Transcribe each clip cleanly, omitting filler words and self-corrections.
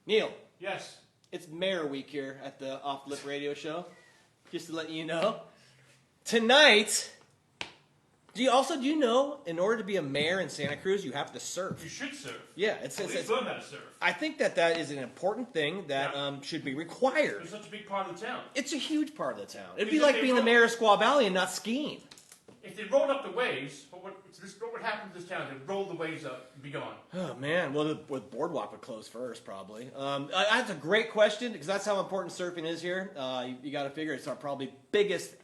Neil. Yes. It's Mayor Week here at the Off Lip Radio Show. Just to let you know. Tonight, do you know, in order to be a mayor in Santa Cruz, you have to surf? You should surf. Yeah. At least learn how to surf. I think that is an important thing that should be required. It's such a big part of the town. It's a huge part of the town. It'd be like being the mayor of Squaw Valley and not skiing. If they rolled up the waves, what would happen to this town? They'd roll the waves up and be gone. Oh, man. Well, the boardwalk would close first, probably. That's a great question, because that's how important surfing is here. You got to figure it's our probably biggest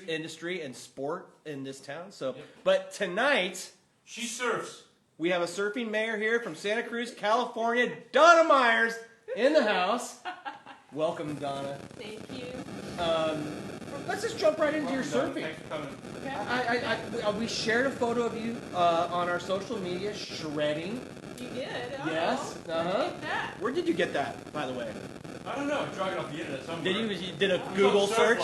industry and sport in this town. So, yeah. But tonight... She surfs. We have a surfing mayor here from Santa Cruz, California, Donna Meyers, in the house. Welcome, Donna. Thank you. Let's just jump right into your surfing. Thanks for coming. Okay. We shared a photo of you on our social media, shredding. You did? Yes. Where did you get that, by the way? I don't know. I dragged it off the internet somewhere. Did you did a Google search?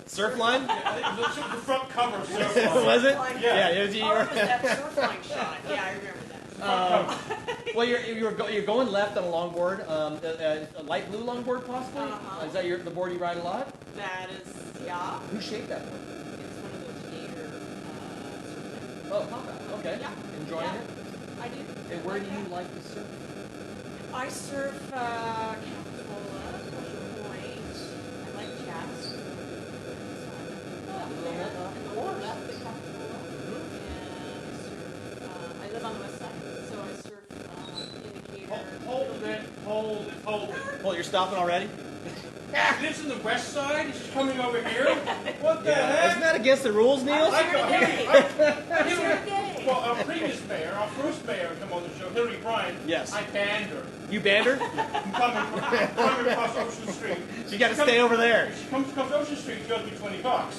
Surfline? Yeah, I think it was the front cover of Surfline. Was it? Yeah. It was it was that Surfline shot. Yeah, I remember that. Well, you're going left on a longboard, a light blue longboard, possibly. Is that the board you ride a lot? That is, yeah. Who shaped that board? It's one of those gator surfing. Oh, okay. Yeah. Enjoying it? I do. And where do you like to surf? I surf Capitola, Ocean Point. I like Jazz. I live on the west side, so I surf Indicator. Hold it. Well, you're stopping already? He lives in the west side? He's just coming over here? What the heck? Isn't that against the rules, Neil? Well, our previous mayor, our first mayor, come on the show, Hillary Bryant. Yes. I banned her. You banned her? I'm coming across Ocean Street. You got to stay over there. If she comes Ocean Street, she owes me $20.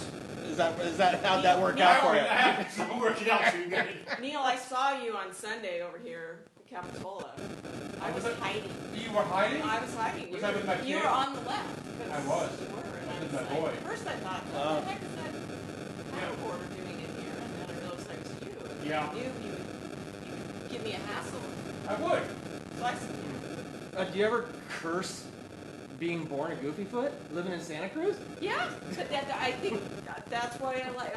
Is that how'd that work out for you? It's not working out too good. Neil, I saw you on Sunday over here in Capitola. I was hiding. You were hiding? I was hiding. Was I with my kid? You were on the left. I was. You were. And I With was my boy. First I thought, what the heck is that reporter doing in here? And then I realized that was you. And Yeah. I knew you would give me a hassle. I would. So I said, Do you ever curse being born a Goofyfoot, living in Santa Cruz? yeah. I think that's why I like,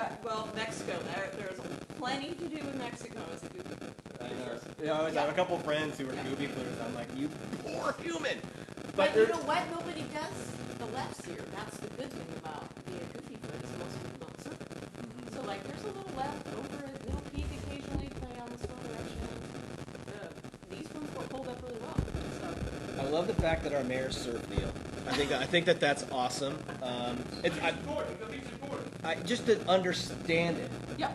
Mexico. There's plenty to do in Mexico as a goofy. I know. Yeah, I always have a couple friends who are Goofyfooters. I'm like, you poor human. But you know what? Nobody does the lefts here. That's the good thing about being a Goofyfoot is most people don't surf it. So like, there's a little left over at Little Peak occasionally, depending on the storm direction. These ones hold up really well. So. I love the fact that our mayor's surf Neil. I think that's awesome. Just to understand it,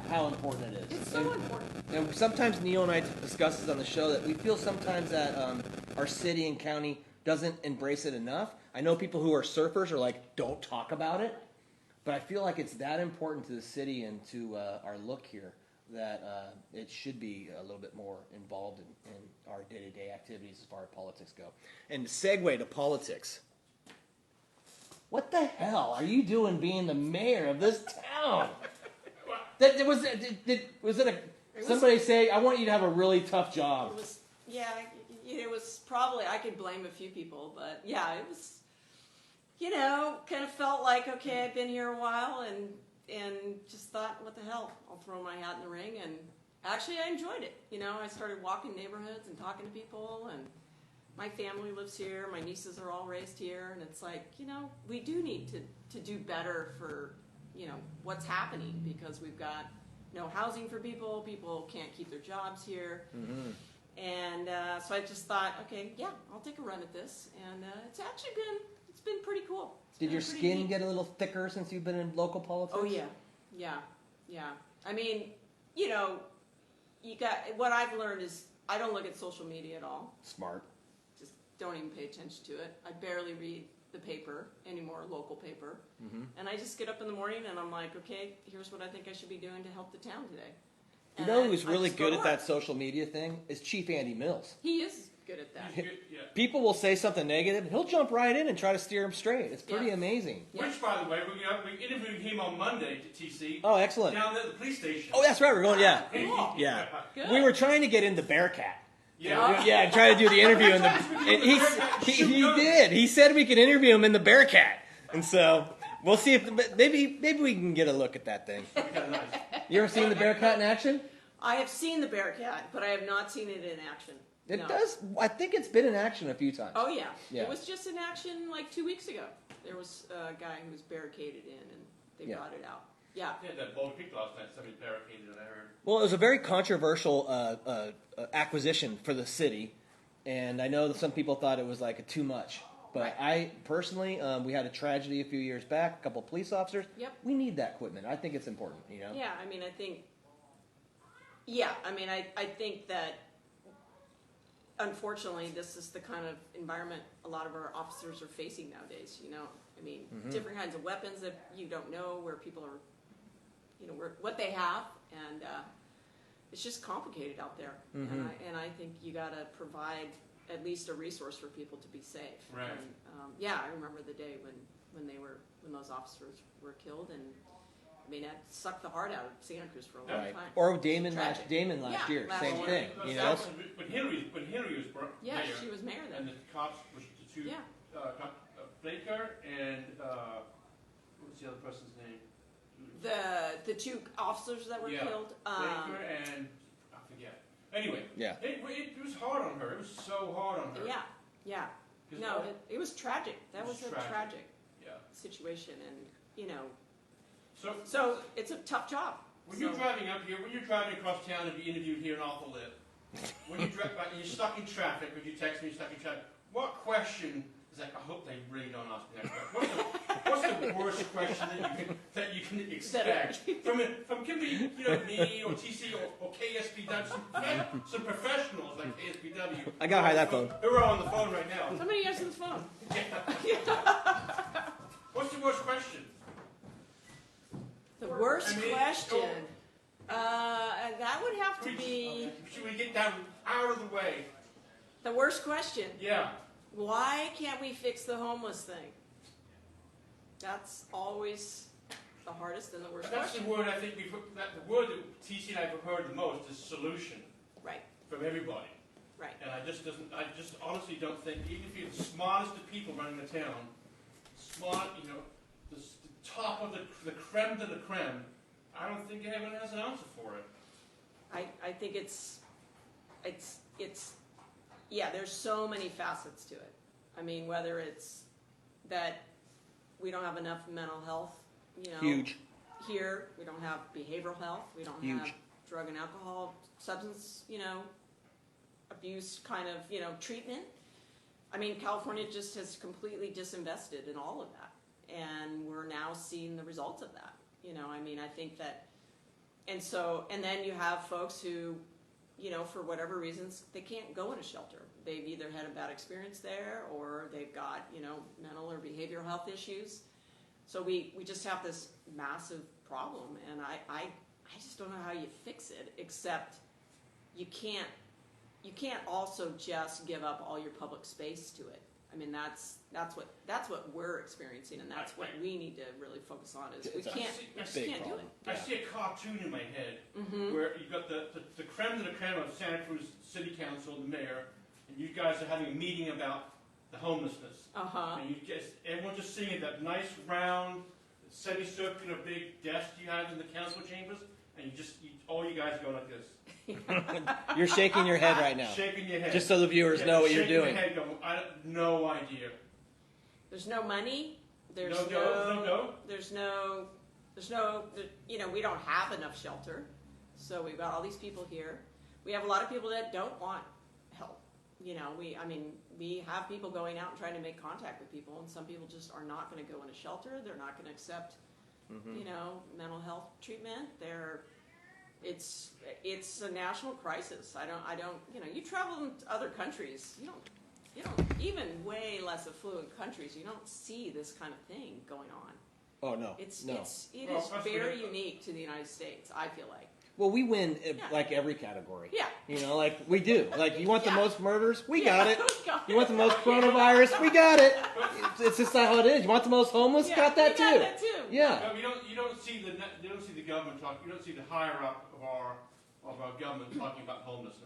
how important it is. It's so important. And sometimes Neil and I discuss this on the show that we feel sometimes that our city and county doesn't embrace it enough. I know people who are surfers are like, don't talk about it. But I feel like it's that important to the city and to our look here that it should be a little bit more involved in our day-to-day activities as far as politics go. And to segue to politics, what the hell are you doing being the mayor of this town? Somebody say, I want you to have a really tough job. It was probably, I could blame a few people, but yeah, it was, kind of felt like, okay, I've been here a while and just thought, what the hell, I'll throw my hat in the ring, and actually I enjoyed it. I started walking neighborhoods and talking to people, and my family lives here, my nieces are all raised here, and it's like, we do need to do better for, what's happening, because we've got no housing for people can't keep their jobs here. Mm-hmm. And so I just thought, okay, yeah, I'll take a run at this, and it's actually been pretty cool. Did your skin get a little thicker since you've been in local politics? Oh yeah. I mean, what I've learned is I don't look at social media at all. Smart. Just don't even pay attention to it. I barely read the paper anymore, local paper. Mm-hmm. And I just get up in the morning and I'm like, okay, here's what I think I should be doing to help the town today. And who's really good at that social media thing is Chief Andy Mills. He is good at that. People will say something negative, and he'll jump right in and try to steer them straight. It's pretty amazing. Which, by the way, we interviewed him on Monday to TC. Oh, excellent. Down there at the police station. Oh, that's right. We're going, Cool. Yeah. Good. We were trying to get into Bearcat. Yeah, try to do the interview in the. And he did. He said we could interview him in the Bearcat, and so we'll see if maybe we can get a look at that thing. You ever seen the Bearcat in action? I have seen the Bearcat, but I have not seen it in action. It No. does. I think it's been in action a few times. Oh yeah. Yeah. It was just in action like 2 weeks ago. There was a guy who was barricaded in, and they brought it out. Yeah. Yeah, that Boulder Creek last night, somebody barricaded it, I heard. Well, it was a very controversial acquisition for the city, and I know that some people thought it was like too much. But Right. I personally, we had a tragedy a few years back. A couple of police officers. Yep. We need that equipment. I think it's important. You know. Yeah, I mean, I think. Yeah, I mean, I think that. Unfortunately, this is the kind of environment a lot of our officers are facing nowadays. You know, I mean, different kinds of weapons that you don't know where people are, you know, what they have, and it's just complicated out there. And I think you got to provide at least a resource for people to be safe. Right. And, yeah, I remember the day when those officers were killed, and I mean, that sucked the heart out of Santa Cruz for a long Right. time. Or Damon Tragic. last year, Yeah, last same year. thing. You know. That's when Hillary was Yeah, mayor, she was mayor and then. the cops were the two, Yeah. Baker and what's the other person's name? The two officers that were Yeah. killed. Baker and I forget. Anyway, Yeah. it was hard on her. It was so hard on her. Yeah. 'Cause No, it was tragic. That It was was a tragic. tragic Yeah. situation, and you know, So so it's a tough job. when you're So- driving up here, when you're driving across town to be interviewed here in Awful Lip, when you drive, you're stuck in traffic, or you text me you're stuck in traffic, what question is like, I hope they really don't ask me that question. What's the worst question that you can expect from could be, you know, me or TC or KSPW, some professionals like KSPW. I gotta hide that phone. Who are on the phone right now? Somebody answer the phone. What's the worst question? The worst I mean, question. That would have to be Should we get down out of the way? the worst question. Yeah. Why can't we fix the homeless thing? That's always the hardest and the worst That's the question. word I think the word that TC and I have heard the most is solution Right, from everybody. right. And I just honestly don't think, even if you're the smartest of people running the town, smart, you know, the top of the creme de la creme, I don't think anyone has an answer for it. I think it's yeah, there's so many facets to it. I mean, whether it's that we don't have enough mental health, you know, Huge. here, we don't have behavioral health, we don't Huge. have drug and alcohol, substance, you know, abuse kind of, you know, treatment. I mean, California just has completely disinvested in all of that. And we're now seeing the results of that. You know, I mean, I think that, and then you have folks who, you know, for whatever reasons, they can't go in a shelter. They've either had a bad experience there, or they've got, you know, mental or behavioral health issues. So we just have this massive problem, and I just don't know how you fix it, except you can't also just give up all your public space to it. I mean, that's what we're experiencing, and that's what we need to really focus on. Is we just can't do it. I see a cartoon in my head Mm-hmm. where you've got the creme de la creme of Santa Cruz City Council, the mayor, and you guys are having a meeting about the homelessness. And everyone's just sitting at that nice round, semicircular big desk you have in the council chambers, and all you guys go like this. You're shaking your head right now. Shaking your head. Just so the viewers know what you're shaking doing. Your head going, I have no idea. There's no money. There's No. you know, we don't have enough shelter. So we've got all these people here. We have a lot of people that don't want help. You know, we have people going out and trying to make contact with people, and some people just are not going to go in a shelter. They're not going to accept, you know, mental health treatment. It's a national crisis. I don't, you know, you travel to other countries, you don't, even way less affluent countries, you don't see this kind of thing going on. Oh no. It no. is very unique to the United States, I feel like. Well, we win like every category. Yeah. You know, like we do. Like, you want the Yeah. most murders? We got it. We got You want the most coronavirus? We got it. It's just not how it is. You want the most homeless? Yeah, Got that we too. got that too. Yeah. No, you don't see the government talk. You don't see the higher up of our government talking about homelessness.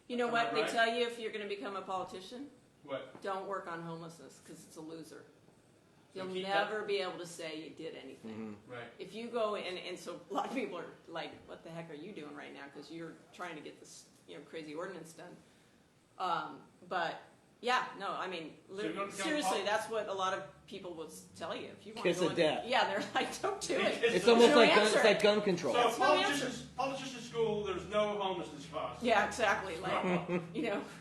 You know Am what I they right? tell you if you're going to become a politician? What? Don't work on homelessness because it's a loser. So You'll keep never be able to say you did anything. Right. If you go and so a lot of people are like, "What the heck are you doing right now?" Because you're trying to get this crazy ordinance done. But yeah, no, I mean, So you're gonna become seriously, that's what a lot of people will tell you. If you want Kiss to go of in- death. Yeah, they're like, "Don't do it." It's It's almost no like answer. it's like gun control. So That's no politician school, there's no homelessness cost. Yeah, exactly. Like,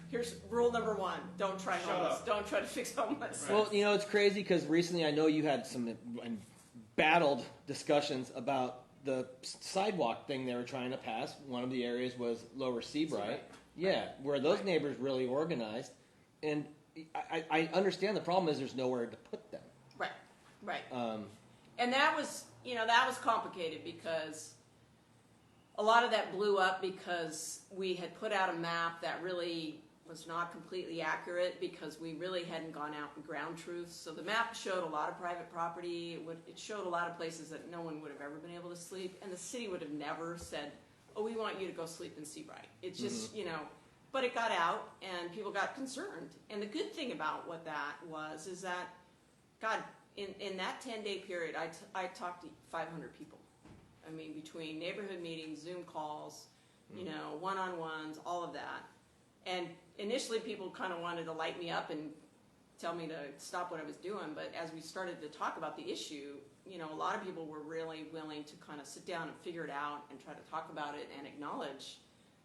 here's rule number 1: don't try Shut homeless. up. Don't try to fix homeless. Right. Well, it's crazy because recently I know you had some battled discussions about the sidewalk thing they were trying to pass. One of the areas was Lower Seabright. Seabright. Yeah, where those Right. neighbors really organized. And I understand the problem is there's nowhere to put them. Right. Um, And that was complicated because a lot of that blew up because we had put out a map that really was not completely accurate because we really hadn't gone out and ground truth. So the map showed a lot of private property. It showed a lot of places that no one would have ever been able to sleep. And the city would have never said, "Oh, we want you to go sleep in Seabright." It's just, but it got out and people got concerned. And the good thing about what that was is that, God, in that 10-day period, I talked to 500 people. I mean, between neighborhood meetings, Zoom calls, one-on-ones, all of that. And initially people kind of wanted to light me up and tell me to stop what I was doing. But as we started to talk about the issue, a lot of people were really willing to kind of sit down and figure it out and try to talk about it and acknowledge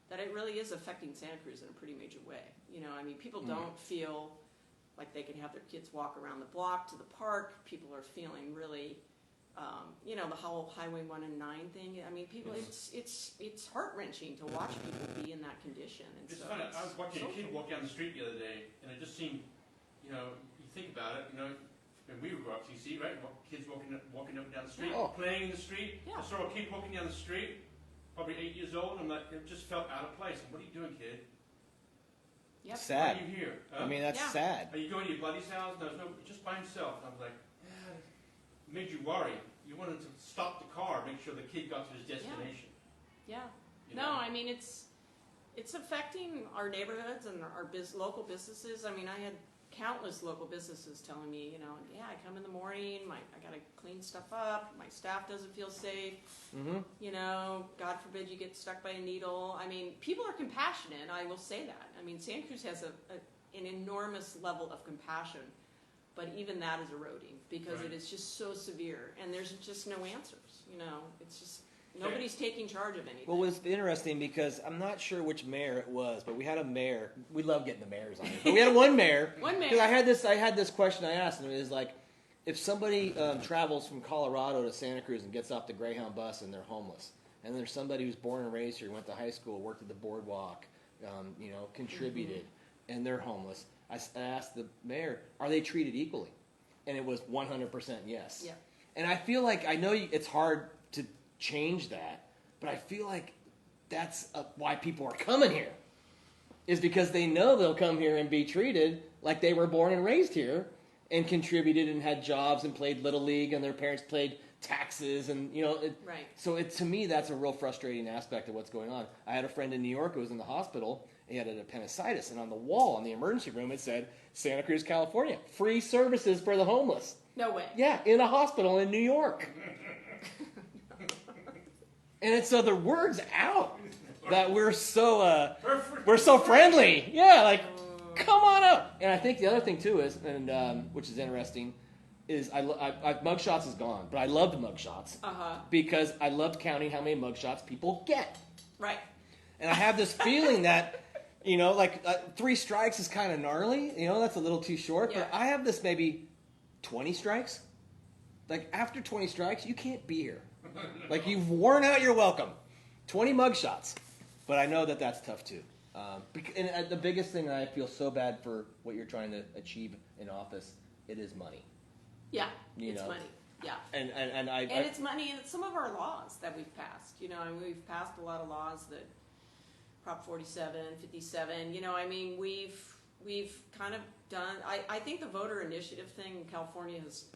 that it really is affecting Santa Cruz in a pretty major way. People don't feel like they can have their kids walk around the block to the park. People are feeling really, the whole Highway 1 and 9 thing. I mean, people, it's heart-wrenching to watch people be in that condition. And It's so funny. I was watching a social. kid walk down the street the other day, and it just seemed, you think about it, when we grew up, TC, right? Kids walking up and down the street, Oh. playing in the street. Yeah. I saw a kid walking down the street, probably 8 years old. I'm like, it just felt out of place. What are you doing, kid? Yep. sad. Why are you here? Huh? I mean, that's Yeah. sad. Are you going to your buddy's house? No, just by himself. And I was like, it made you worry. You wanted to stop the car, make sure the kid got to his destination. Yeah. you No, know? I mean, it's affecting our neighborhoods and our local businesses. I mean, I had countless local businesses telling me, yeah, I come in the morning, I got to clean stuff up, my staff doesn't feel safe, God forbid you get stuck by a needle. I mean, people are compassionate, I will say that. I mean, Santa Cruz has an enormous level of compassion, but even that is eroding because Right. it is just so severe, and there's just no answers, It's just, nobody's taking charge of anything. Well, it was interesting because I'm not sure which mayor it was, but we had a mayor. We love getting the mayors on here. But we had one mayor. One mayor. Because I had this question I asked him. It was like, if somebody travels from Colorado to Santa Cruz and gets off the Greyhound bus and they're homeless, and there's somebody who's born and raised here, went to high school, worked at the boardwalk, contributed, and they're homeless. I asked the mayor, are they treated equally? And it was 100% yes. Yeah. And I feel like, I know it's hard to change that, but I feel like that's why people are coming here, is because they know they'll come here and be treated like they were born and raised here and contributed and had jobs and played Little League and their parents paid taxes and, Right. So to me, that's a real frustrating aspect of what's going on. I had a friend in New York who was in the hospital. He had an appendicitis, and on the wall in the emergency room it said, Santa Cruz, California, free services for the homeless. No way. Yeah, in a hospital in New York. And so the word's out that we're so friendly. Yeah, like come on up. And I think the other thing too is, and which is interesting, is mugshots is gone, but I loved mugshots because I loved counting how many mugshots people get. Right. And I have this feeling that, 3 strikes is kind of gnarly. That's a little too short. Yeah. But I have this maybe 20 strikes. Like after 20 strikes, you can't be here. Like you've worn out your welcome. 20 mugshots. But I know that that's tough too. And the biggest thing I feel so bad for what you're trying to achieve in office, it is money. Yeah. You It's know. money. Yeah. And It's money, and it's some of our laws that we've passed. And we've passed a lot of laws that Prop 47, 57. We've kind of done. I think the voter initiative thing in California has.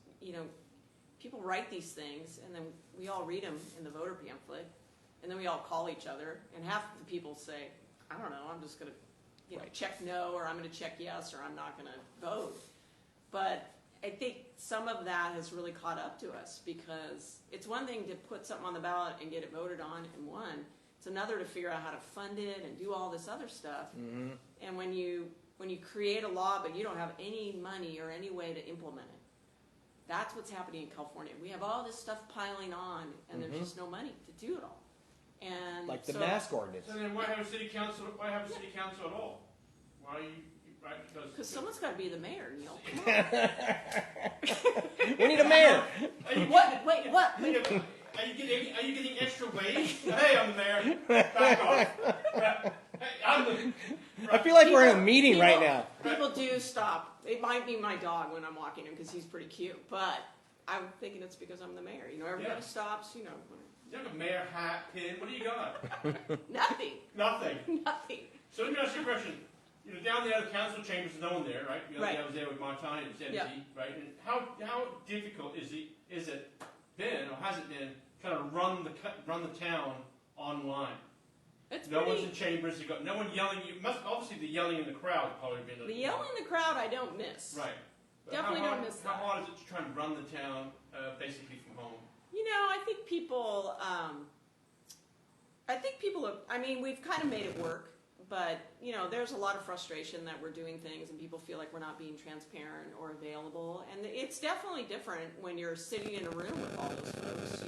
People write these things, and then we all read them in the voter pamphlet, and then we all call each other, and half the people say, "I don't know, I'm just going to check no, or I'm going to check yes, or I'm not going to vote. But I think some of that has really caught up to us, because it's one thing to put something on the ballot and get it voted on and won. It's another to figure out how to fund it and do all this other stuff. Mm-hmm. And when you create a law but you don't have any money or any way to implement it, that's what's happening in California. We have all this stuff piling on, and there's just no money to do it all. And Like the so, mask ordinance. So then why have a city council? Why have a city council at all? Why are you right? Because someone's got to be the mayor, Neil. Come on. We need a mayor. What? Wait, what? Are you getting extra wage? Hey, I'm the mayor. Back off. Hey, I'm the. I feel like we're in a meeting right now. People do stop. It might be my dog when I'm walking him because he's pretty cute, but I'm thinking it's because I'm the mayor. Everybody stops. You have a mayor hat, pin. What do you got? Nothing. Nothing. Nothing. So let me ask you a question. Down there, the council chambers, there's no one there, right? Right. I was there with Martin, it was empty, Yep. right? And how difficult is it been, or has it been, kind of run the town online? It's No pretty, one's in chambers. You got no one yelling. You must obviously the yelling in the crowd probably been the yelling in the crowd I don't miss. right. But Definitely how hard, don't miss How that. hard is it to try and run the town basically from home? I think people. We've kind of made it work, but there's a lot of frustration that we're doing things and people feel like we're not being transparent or available. And it's definitely different when you're sitting in a room with all those folks.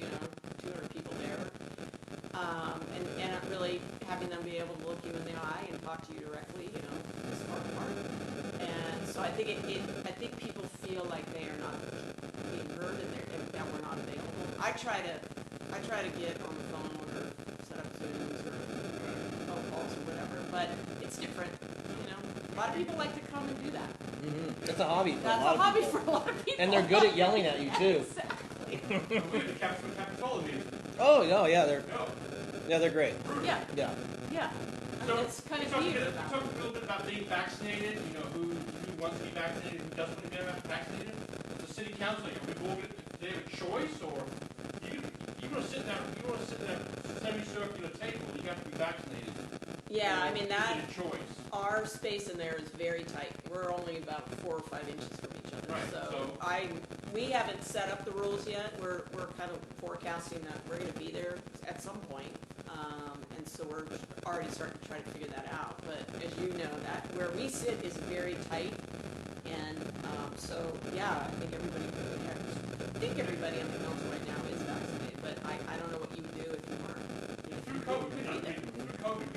200 people there, and not really having them be able to look you in the eye and talk to you directly. This far apart. And so I think I think people feel like they are not being heard and that we're not available. I try to get on the phone or set up Zooms or phone calls or whatever, but it's different. A lot of people like to come and do that. Mm-hmm. That's a hobby. That's a hobby for a lot of people. And they're good at yelling at you too. Exactly. The Capitol meeting. Oh no, yeah, No. they're great. Yeah. Yeah. Yeah. So, It's kind of talk neat a about little bit about being vaccinated. Who wants to be vaccinated, who doesn't want to be vaccinated. As a city council, do they have a choice, or you want to sit there? You want to sit there semicircular table? You have to be vaccinated. Yeah, Is that. it a choice? Our space in there is very tight. We're only about 4 or 5 inches from each other. Right, so- We haven't set up the rules yet. We're kind of forecasting that we're going to be there at some point. And so we're already starting to try to figure that out. But as you know, that where we sit is very tight. And so, yeah, I think everybody on the council right now is vaccinated. But I don't know what you would do if you weren't. Through COVID, we've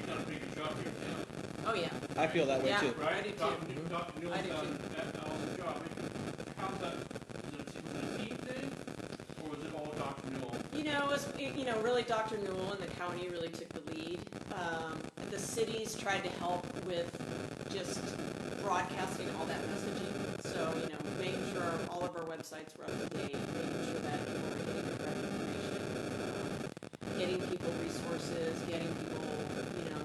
done a pretty good job here now. Oh, yeah. I feel that way Yeah. too. Right? I do too. Dr. Newell's I do done an awesome job. How's that? Was it a team thing? Or was it all Dr. Newell? It was really Dr. Newell and the county really took the lead. The cities tried to help with just broadcasting all that messaging. So, making sure all of our websites were up to date, making sure that people were getting the correct information, getting people resources, getting people,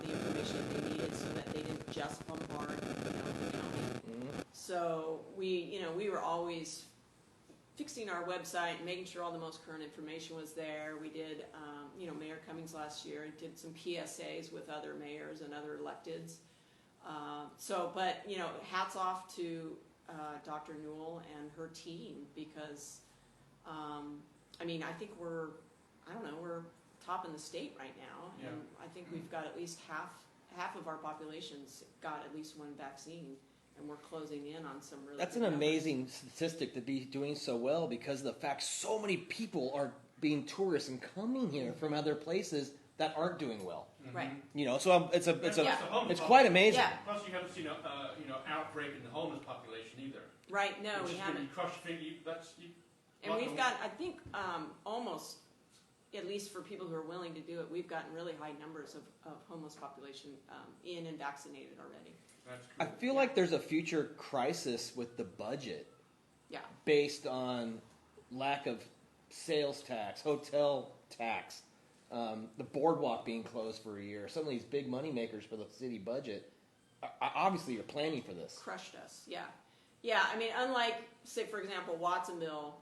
the information they needed so that they didn't just bombard, the county. Mm-hmm. So we were always fixing our website and making sure all the most current information was there. We did, Mayor Cummings last year did some PSAs with other mayors and other electeds. But hats off to Dr. Newell and her team because, I think we're top in the state right now, Yeah. and I think we've got at least half of our population's got at least one vaccine. And we're closing in on some really. That's an good numbers. amazing statistic to be doing so well because of the fact so many people are being tourists and coming here from other places that aren't doing well. Right. So it's Yeah. it's quite amazing. Yeah. Plus, you haven't seen outbreak in the homeless population either. Right. No, Which we is haven't. when you crush your finger. And we've got, I think, almost, at least for people who are willing to do it, we've gotten really high numbers of homeless population in and vaccinated already. That's I cool. feel like there's a future crisis with the budget Yeah. based on lack of sales tax, hotel tax, the boardwalk being closed for a year. Some of these big money makers for the city budget. Obviously, you're planning for this. Crushed us. Yeah. Yeah. Unlike, say, for example, Watsonville,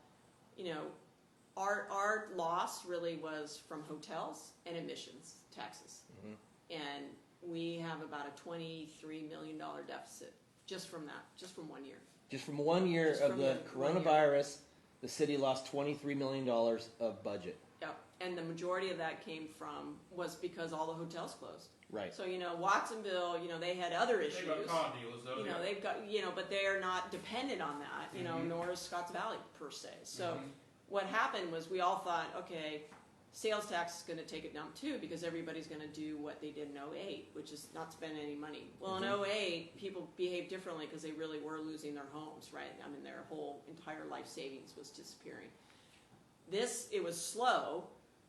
our loss really was from hotels and admissions taxes. Mm-hmm. And we have about a $23 million deficit just from that, just from 1 year. Just from 1 year Just of from the the 1 year. coronavirus, the city lost $23 million of budget. Yep. And the majority of that was because all the hotels closed. Right. So, Watsonville, they had other issues. They've got car dealers, though. They've got, but they are not dependent on that, nor is Scotts Valley per se. So what happened was we all thought, okay, sales tax is going to take it down too because everybody's going to do what they did in '08, which is not spend any money. Well, in '08, people behaved differently because they really were losing their homes, right? I mean, their whole entire life savings was disappearing. It was slow,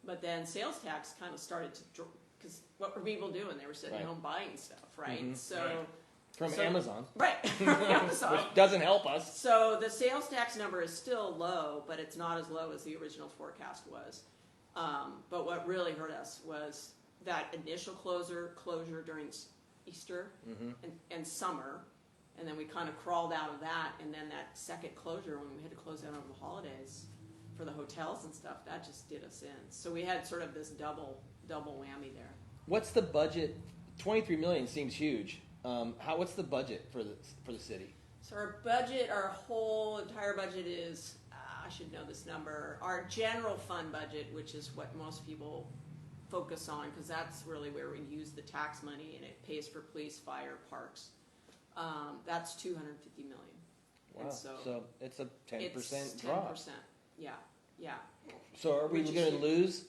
but then sales tax kind of started to, because what were people doing? They were sitting Right. home buying stuff, right? Mhm. So. Right. From So- Amazon, Right, Amazon. which doesn't help us. So the sales tax number is still low, but it's not as low as the original forecast was. But what really hurt us was that initial closure during Easter and summer, and then we kind of crawled out of that, and then that second closure when we had to close down over the holidays for the hotels and stuff, that just did us in. So we had sort of this double whammy there. What's the budget? 23 million seems huge. What's the budget for the city? So our whole entire budget is, I should know this number, our general fund budget, which is what most people focus on, because that's really where we use the tax money and it pays for police, fire, parks. That's $250 million. Wow. And So it's a 10% it's drop. 10%. Yeah. So are we Which is going to huge. lose?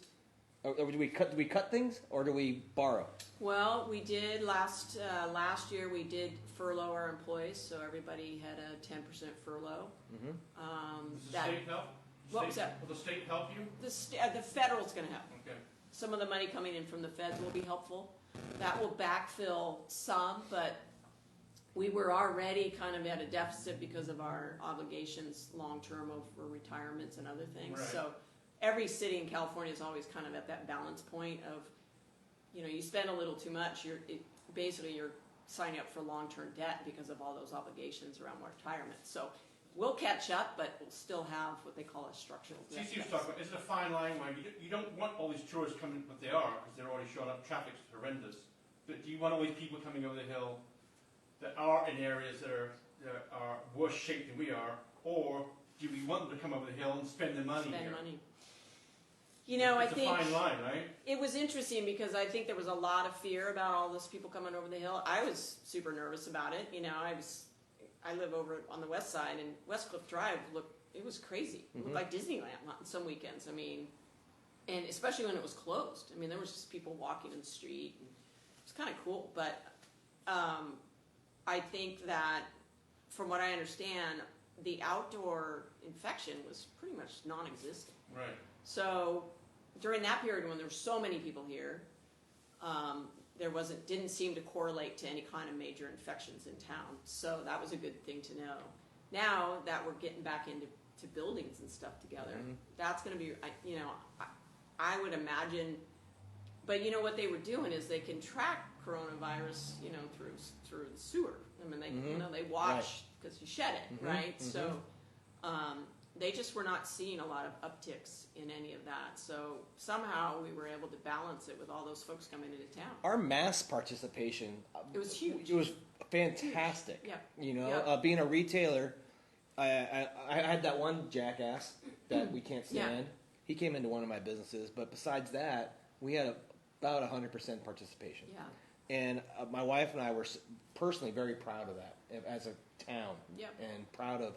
Or do we cut things, or do we borrow? Well, we did last year. We did furlough our employees, so everybody had a 10% furlough. Does the state help? What was that? Will the state help you? The federal's going to help. Okay. Some of the money coming in from the feds will be helpful. That will backfill some, but we were already kind of at a deficit because of our obligations long-term over retirements and other things. Right. So every city in California is always kind of at that balance point of, you spend a little too much, basically you're signing up for long-term debt because of all those obligations around retirement. So we'll catch up, but we'll still have what they call a structural debt. CC was talking about, is it a fine line where you don't want all these tourists coming, but they are, because they're already showing up, traffic's horrendous. But do you want all these people coming over the hill that are in areas that are worse shape than we are, or do we want them to come over the hill and spend their money here? I It's think... It's a fine line, right? It was interesting because I think there was a lot of fear about all those people coming over the hill. I was super nervous about it. I live over on the west side, and Westcliff Drive it was crazy. It looked like Disneyland on some weekends. And especially when it was closed. There was just people walking in the street. And it was kind of cool, but I think that from what I understand, the outdoor infection was pretty much non-existent. Right. So during that period when there were so many people here, didn't seem to correlate to any kind of major infections in town. So that was a good thing to know. Now that we're getting back into buildings and stuff together, that's going to be, I would imagine. But what they were doing is they can track coronavirus, through the sewer. They watch because you shed it, right? So they just were not seeing a lot of upticks in any of that. So somehow we were able to balance it with all those folks coming into town. Our mass participation, It was huge. It was fantastic. Yeah. Being a retailer, I had that one jackass that we can't stand. Yeah. He came into one of my businesses, but besides that, we had about 100% participation. Yeah. And my wife and I were personally very proud of that as a town. Yep. And proud of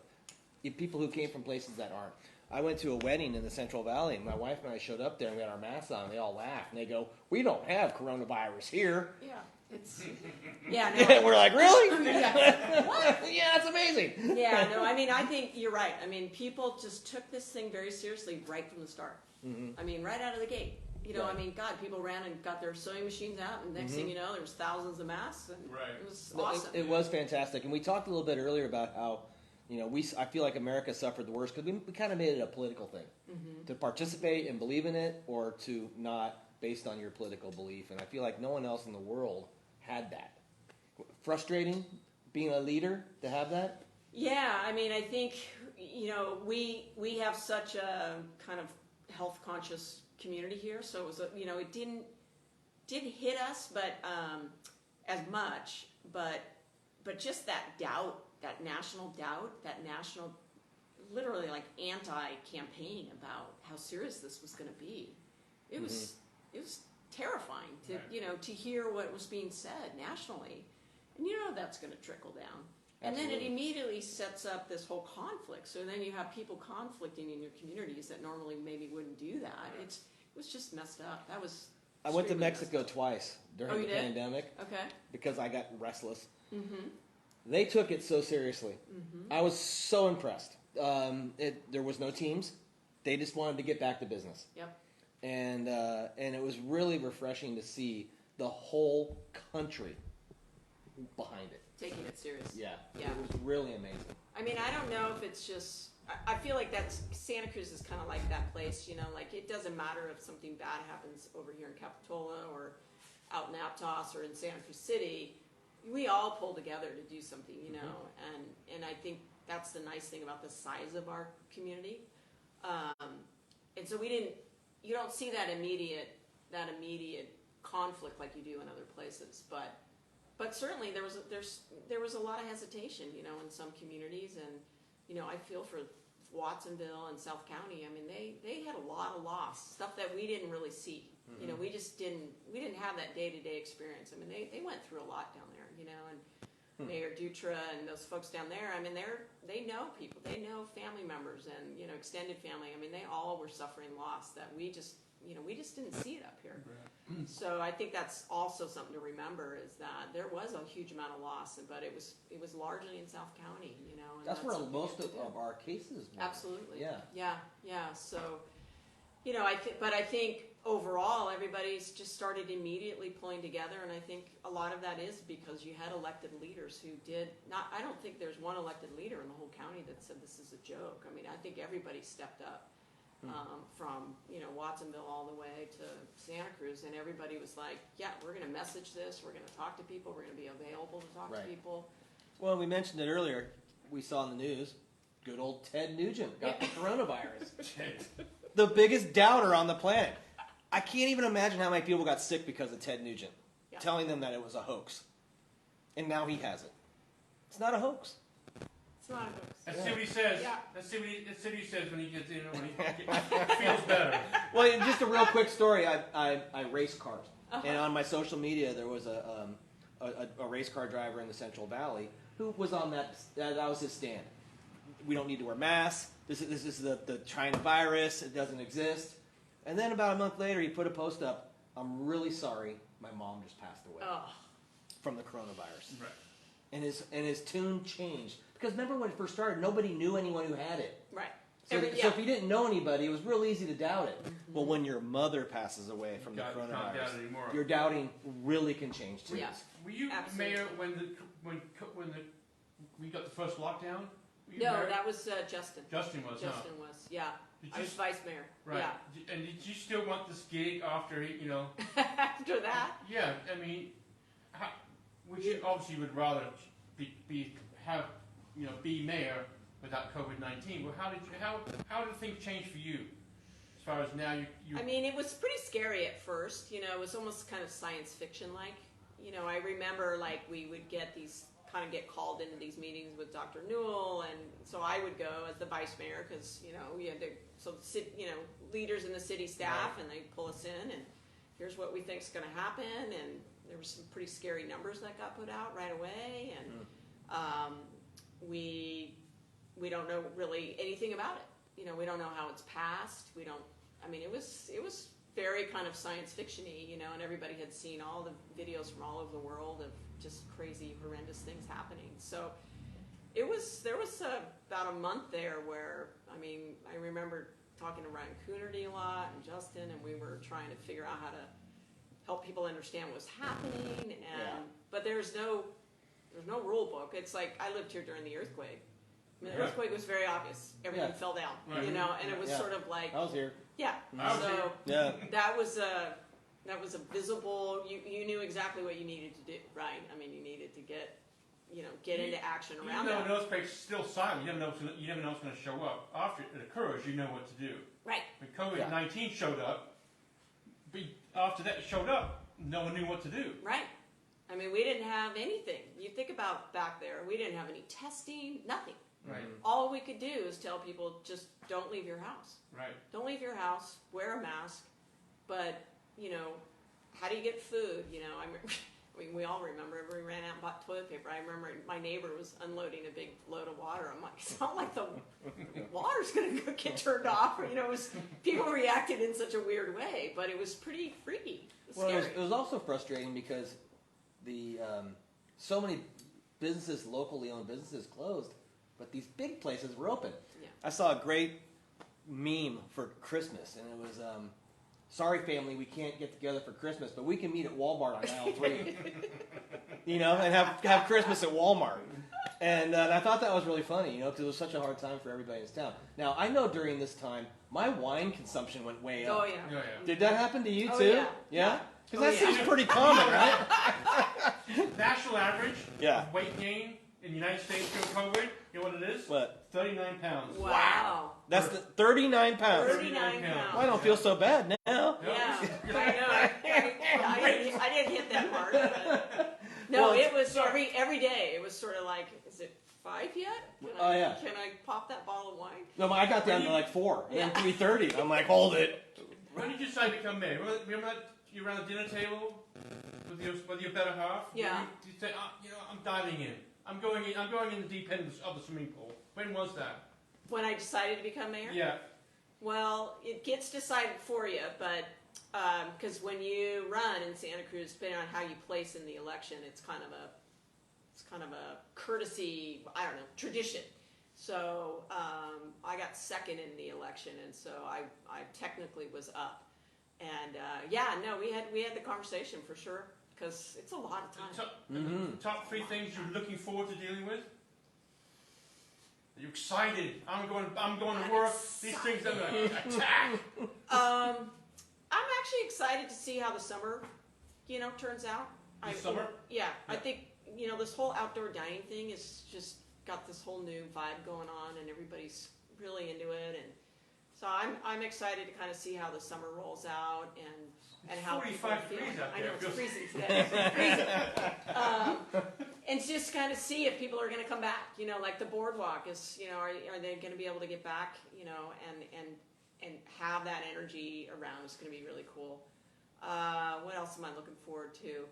people who came from places that aren't. I went to a wedding in the Central Valley, and my wife and I showed up there, and we had our masks on, and they all laughed. And they go, "We don't have coronavirus here." Yeah. It's no. And we're like, "Really?" Yeah. What? Yeah, that's amazing. Yeah, no, I think you're right. People just took this thing very seriously right from the start. Right out of the gate. Right. God, people ran and got their sewing machines out, and next thing you know, there was thousands of masks, and Right. it was No, awesome. It was fantastic. And we talked a little bit earlier about how, I feel like America suffered the worst because we kind of made it a political thing. To participate and believe in it, or to not, based on your political belief. And I feel like no one else in the world had that. Frustrating being a leader to have that? Yeah, I think, we have such a kind of health conscious community here, so it was, it didn't hit us, but as much, but just that doubt, that national literally like anti-campaign about how serious this was going to be. It was terrifying to hear what was being said nationally, and that's going to trickle down. And then it immediately sets up this whole conflict. So then you have people conflicting in your communities that normally maybe wouldn't do that. It was just messed up. That was. I went to Mexico twice during the pandemic. Okay. Because I got restless. Mm-hmm. They took it so seriously. Mm-hmm. I was so impressed. There was no teams. They just wanted to get back to business. Yep. And it was really refreshing to see the whole country behind it. Taking it serious. Yeah. Yeah. It was really amazing. I mean, I don't know if it's just. I feel like Santa Cruz is kind of like that place. Like it doesn't matter if something bad happens over here in Capitola or out in Aptos or in Santa Cruz City. We all pull together to do something, and I think that's the nice thing about the size of our community. And so you don't see that immediate conflict like you do in other places, but certainly there was a lot of hesitation, in some communities, and I feel for Watsonville and South County. I mean, they had a lot of loss, stuff that we didn't really see. Mm-hmm. We didn't have that day-to-day experience. I mean, they went through a lot down there, and Mayor Dutra and those folks down there, I mean, they know people, they know family members and, extended family. I mean, they all were suffering loss that we just didn't see it up here. Right. So I think that's also something to remember is that there was a huge amount of loss, but it was largely in South County, and that's where most of our cases were. Absolutely. Yeah. Yeah. So, I think overall everybody's just started immediately pulling together, and I think a lot of that is because you had elected leaders who did not. I don't think there's one elected leader in the whole county that said this is a joke. I mean, I think everybody stepped up. From Watsonville all the way to Santa Cruz, and everybody was like, yeah, we're going to message this, we're going to talk to people, we're going to be available to talk to people. Well, we mentioned it earlier, we saw in the news, good old Ted Nugent got the coronavirus. The biggest doubter on the planet. I can't even imagine how many people got sick because of Ted Nugent telling them that it was a hoax. And now he has it. It's not a hoax. It's not a hoax. Let's see what he says. Yeah. Let's see what he says when he gets when he feels better. Well, just a real quick story. I race cars, and on my social media there was a race car driver in the Central Valley who was on that was his stand. We don't need to wear masks. This is the China virus. It doesn't exist. And then about a month later, he put a post up. I'm really sorry, my mom just passed away from the coronavirus. Right. And his tune changed. Because remember when it first started, nobody knew anyone who had it. Right. So if you didn't know anybody, it was real easy to doubt it. Mm-hmm. Well, when your mother passes away from the coronavirus, your doubting really can change too. Yes. Were you mayor when we got the first lockdown? No, that was Justin. Justin was. Justin was. Yeah. I was vice mayor. Right. Yeah. And did you still want this gig after after that? Yeah. I mean, you obviously would rather be mayor without COVID-19. Well, how did things change for you? As far as now, you. I mean, it was pretty scary at first. It was almost kind of science fiction like. I remember like we would get called into these meetings with Dr. Newell, and so I would go as the vice mayor because we had leaders in the city staff, and they pull us in, and here's what we think is going to happen, and there were some pretty scary numbers that got put out right away, and we don't know really anything about it. We don't know how it's passed. We don't. I mean, it was very kind of science fiction-y, and everybody had seen all the videos from all over the world of just crazy, horrendous things happening. So there was about a month there where, I mean, I remember talking to Ryan Coonerty a lot and Justin, and we were trying to figure out how to help people understand what was happening. But there's no rule book. It's like I lived here during the earthquake. I mean, the earthquake was very obvious. Everything fell down, and it was sort of like I was here. Yeah. So that was a visible. You knew exactly what you needed to do, right? I mean, you needed to get into action around that. Even though an earthquake's still silent, you never know what's going to show up. After it occurs, you know what to do. Right. When COVID-19 showed up, after that showed up, no one knew what to do. Right. I mean, we didn't have anything. You think about back there, we didn't have any testing, nothing. Right. All we could do is tell people, just don't leave your house. Right. Don't leave your house, wear a mask, but, you know, how do you get food? You know, I mean, we all remember we ran out and bought toilet paper. I remember my neighbor was unloading a big load of water. I'm like, it's not like the water's going to get turned off. You know, people reacted in such a weird way, but it was pretty freaky. It was scary. It was also frustrating because the so many businesses, locally owned businesses, closed, but these big places were open. Yeah. I saw a great meme for Christmas, and it was, sorry family, we can't get together for Christmas, but we can meet at Walmart on aisle 3. You know, and have Christmas at Walmart. And I thought that was really funny, you know, because it was such a hard time for everybody in this town. Now, I know during this time, my wine consumption went way up. Oh, yeah. Yeah, yeah. Did that happen to you, Oh, too? yeah. Yeah? Because Oh, that yeah. seems pretty common, right? National average Yeah. of weight gain in the United States during COVID, you know what it is? What? 39 pounds. Wow. That's the 39 pounds. 39 pounds. Well, I don't feel so bad now. Yeah, I know. I didn't hit that mark. But no, Well, it was every day. It was sort of like, is it 5 yet? Oh, yeah. Can I pop that bottle of wine? No, I got down to like 4, and then Yeah. 3:30. I'm like, hold it. When did you decide to become mayor? Remember that you were around the dinner table with your better half? Yeah. You said, you know, I'm diving in. I'm going in the deep end of the swimming pool. When was that? When I decided to become mayor? Yeah. Well, it gets decided for you, but because when you run in Santa Cruz, depending on how you place in the election, it's kind of a courtesy, I don't know, tradition. So I got second in the election, and so I technically was up. And we had the conversation for sure, because it's a lot of time. Top 3 things you're looking forward to dealing with? Are you excited? I'm going to work. These things are going to attack. I'm actually excited to see how the summer, you know, turns out. Summer? Yeah, I think, you know, this whole outdoor dining thing is just got this whole new vibe going on, and everybody's really into it, and so I'm excited to kind of see how the summer rolls out and how people 45 feel. degrees out I there. know it's freezing today. It's freezing. And just kind of see if people are going to come back. You know, like the boardwalk is. You know, are they going to be able to get back? You know, and have that energy around is going to be really cool. What else am I looking forward to?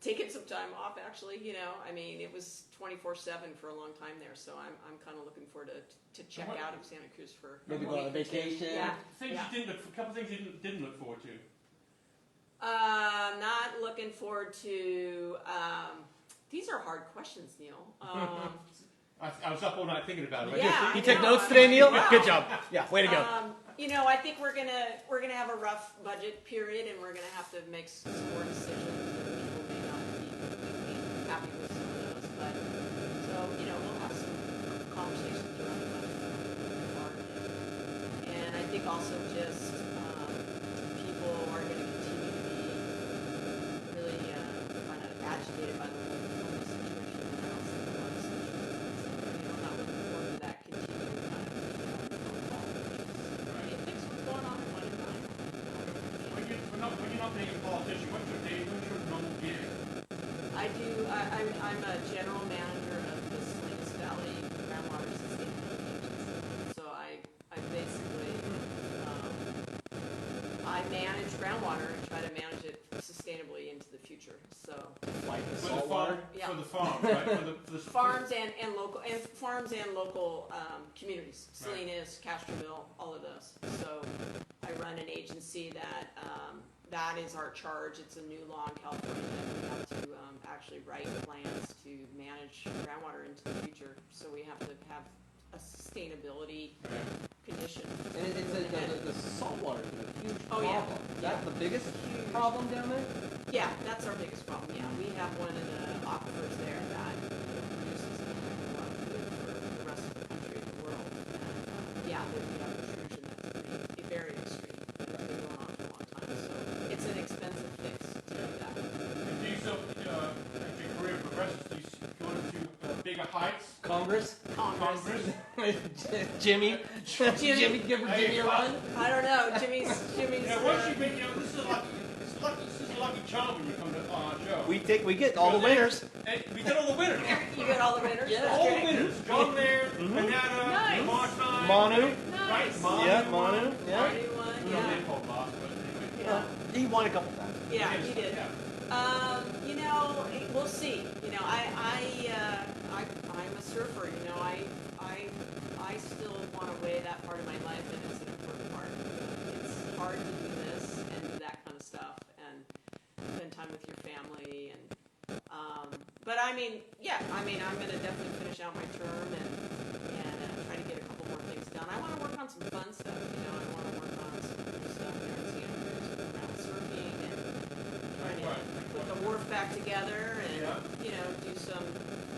Taking some time off, actually. You know, I mean, it was 24/7 for a long time there, so I'm kind of looking forward to check out of Santa Cruz for Maybe a go on a week or two. vacation. Yeah. A couple things you didn't look forward to. Not looking forward to. These are hard questions, Neil. I was up all night thinking about it. Yeah. You take I know. notes today, Neil? Wow. Good job. Yeah, way to go. You know, I think we're gonna have a rough budget period, and we're gonna have to make some more decisions. And people may not be happy with some of those, but so you know, we'll have some conversations around the budget. And I think also just people are going to continue to be really kind of agitated by the whole homeless situation in the house and a lot of social justice. And, you know, not looking forward to that continuing kind of it fix what's going on in one environment. When you're not being a politician, what's your normal gig? I'm a general manager of the Salinas Valley Groundwater Sustainability Agency. So I basically I manage groundwater and try to manage it sustainably into the future. So Like the For the salt farm, water. Yeah. for the farm, right? For the farms and local communities, Salinas, Castroville, all of those. So I run an agency that is our charge. It's a new law in California that we have to actually write plans to manage groundwater into the future. So we have to have a sustainability condition. And it's the salt water is a huge Oh, problem. yeah. Is that the biggest Huge. problem down there? Yeah, that's our biggest problem. Yeah, we have one of the aquifers there that produces a lot of food for the rest of the country and the world. And we have intrusion that's very extreme. It's been going on for a long time, so it's an expensive fix to do that. And do you still, as your career progresses, do you go into bigger heights? Congress? Congress. Jimmy? Jimmy, give Jimmy a run? I don't know. Jimmy's. Yeah, once you've been, this is lucky. This is lucky charm when you come to our show. We get all the winners. And we get all the winners. You got all the winners? Yeah. That's All the great. winners. John Mayer, Banana, Nice. Marshall, Manu. Right, Nice. Manu. Yeah, Manu. Yeah. Marty won, We yeah. did called last, but anyway. Yeah. He won a couple times. Yeah, Yes, you did. yeah. You know, we'll see. You know, I'm a surfer. You know, I still want to weigh that part of my life, and it's an important part. It's hard to do this and do that kind of stuff, and spend time with your family, and but I mean, yeah, I'm going to definitely finish out my term and try to get a couple more things done. I want to work on some fun stuff. You know, I want to work on some cool stuff here in Santa Cruz around surfing and trying to put the wharf back together and you know, do some,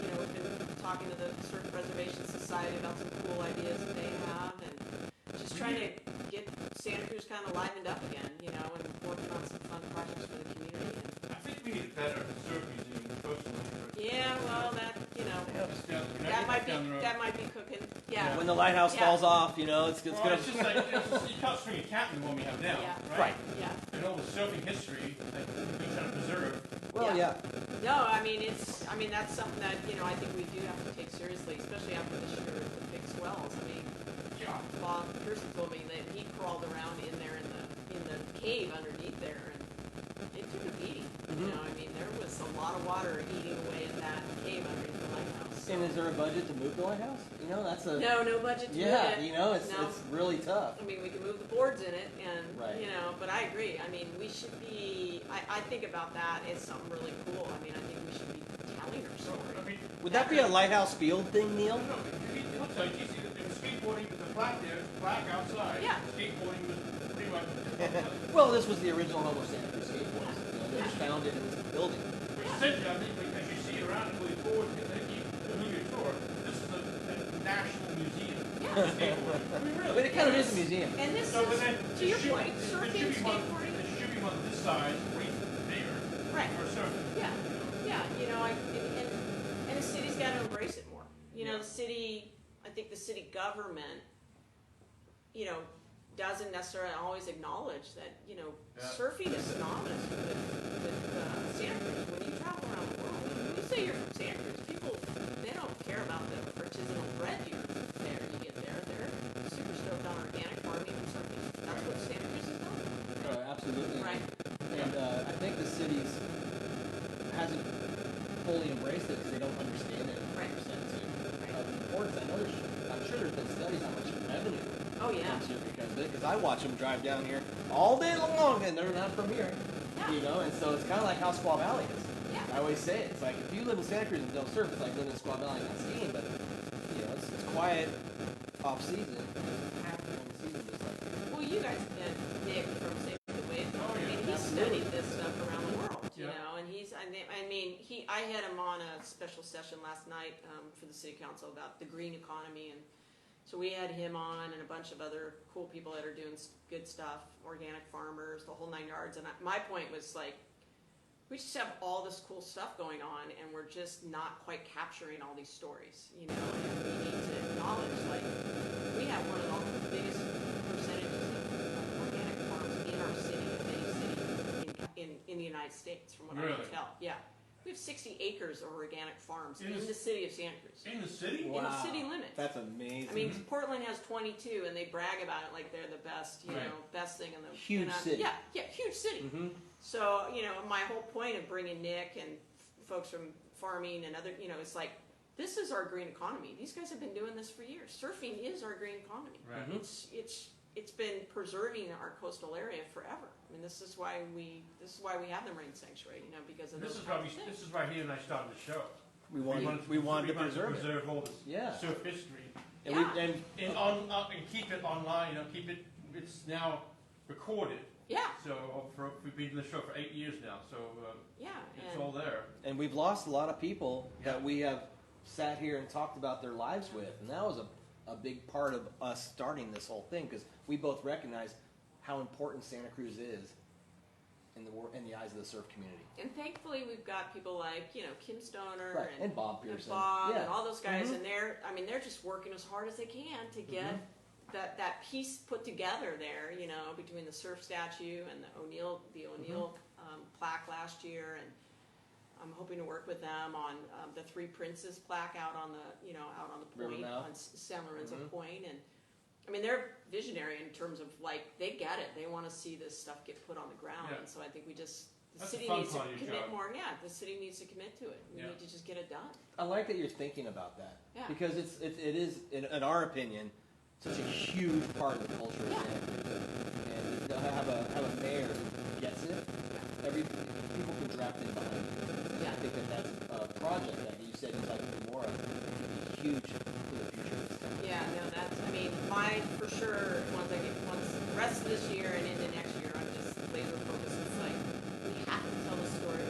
you know, we've been talking to the Surf Preservation Society about some cool ideas that they have, and just trying to get Santa Cruz kind of livened up again, you know, and working on some fun projects for the community. And, I think we need a better surf museum personally. yeah, well, that, you know, Just down- that down the road. might be cooking. Yeah. When the lighthouse Yeah. falls off, you know, it's Well, gonna. it's just like, you can't swing a cat in the one we have now, Yeah. Right. Yeah. And all the surfing history that we've been trying to preserve. Well, yeah. No, I mean that's something that, you know, I think we do have to take seriously, especially after this year with the big swells. I mean, Yeah. Bob Pearson told me that he crawled around in there in the cave underneath there, and it took a beating. You know, I mean, there was a lot of water eating away at that cave underneath the lighthouse. And is there a budget to move the lighthouse? You know, that's a. No budget to Yeah, move it. you know, it's No. really tough. I mean, we can move the boards in it, and Right. you know. But I agree. I mean, we should be. I think about that as something really cool. I mean, I think we should be telling our So, story. I mean, Would that be a lighthouse field thing, Neil? no, I'll tell you, you see, the skateboarding with the flag there, black outside. Yeah. Skateboarding was pretty much. Well, this was the original home of Santa Cruz skateboards. You know, they just found it in this building. Which essentially, I think, as you see around and moving forward, moving your tour, this is a national museum Yeah. of skateboarding. I mean, But really. it kind of is a museum. And this So, but then, is, to your point, surfing, there should skateboarding. be one this size, right there, Right. for surfing. Yeah. Yeah. You know, and the city's got to embrace it more. You know, the city. I think the city government, you know, doesn't necessarily always acknowledge that, you know, Yeah. surfing is synonymous with Santa Cruz. When you travel around the world, when you say you're from Santa Cruz, people, they don't care about the artisanal bread you get there. They're super stoked on organic farming and surfing. That's what Santa Cruz is done. Absolutely. Right. And I think the city's hasn't fully embraced it because they don't understand it 100% too. Right. The importance. I'm sure there's been studies how much revenue Oh, yeah. comes here because of it. Because I watch them drive down here all day long, and they're not from here. Yeah. You know, and so it's kind of like how Squaw Valley is. Yeah. I always say it. It's like if you live in Santa Cruz and don't surf, it's like living in Squaw Valley and not skiing. But you know, it's quiet off season. It's happy on the season, just like Well, you guys and Nick from Save the Wave. Oh, I yeah, mean, he absolutely. studied this stuff around the world, you Yeah. know, and I had him on a special session last night for the city council about the green economy, and so we had him on and a bunch of other cool people that are doing good stuff, organic farmers, the whole 9 yards. And my point was like, we just have all this cool stuff going on, and we're just not quite capturing all these stories, you know. And we need to acknowledge, like, we have one of the biggest percentages of organic farms in our city, of any city in the United States, from what I Really? can tell. Yeah, we have 60 acres of organic farms In in the the city of Santa Cruz. In the city? In the city limits. That's amazing. I mean, Portland has 22, and they brag about it like they're the best, you Right. know, best thing in the Huge and city. Yeah, huge city. Mhm. So, you know, my whole point of bringing Nick and folks from farming and other, you know, it's like, this is our green economy. These guys have been doing this for years. Surfing is our green economy. Right. It's been preserving our coastal area forever. I mean, this is why we have the marine sanctuary, you know, because of This those is kinds why of things. this is why he and I started the show. We wanted to preserve it. all this Yeah. surf history. And Yeah. And keep it online, you know, it's now recorded. Yeah, We've been doing the show for 8 years now, so yeah. it's And all there. And we've lost a lot of people Yeah. that we have sat here and talked about their lives with, and that was a big part of us starting this whole thing because we both recognize how important Santa Cruz is in the eyes of the surf community. And thankfully, we've got people like, you know, Kim Stoner Right, and Bob Pearson. Bob Yeah. and all those guys, Mhm. and they're just working as hard as they can to get Mhm. that piece put together there, you know, between the surf statue and the O'Neill plaque last year, and I'm hoping to work with them on the Three Princes plaque out on the point, on San Lorenzo Point, and I mean they're visionary in terms of like they get it. They want to see this stuff get put on the ground, and so I think the city needs to commit more. Yeah, the city needs to commit to it. We need to just get it done. I like that you're thinking about that because it is in our opinion such a huge part of the culture of Santa Cruz, and to have a mayor who gets it. People can draft in behind it. I think that's a project that you said you'd like to do more of. It could be huge for the future of this town. Yeah, no, mine for sure. Once the rest of this year and into next year, I'm just laser focused. It's like we have to tell the story.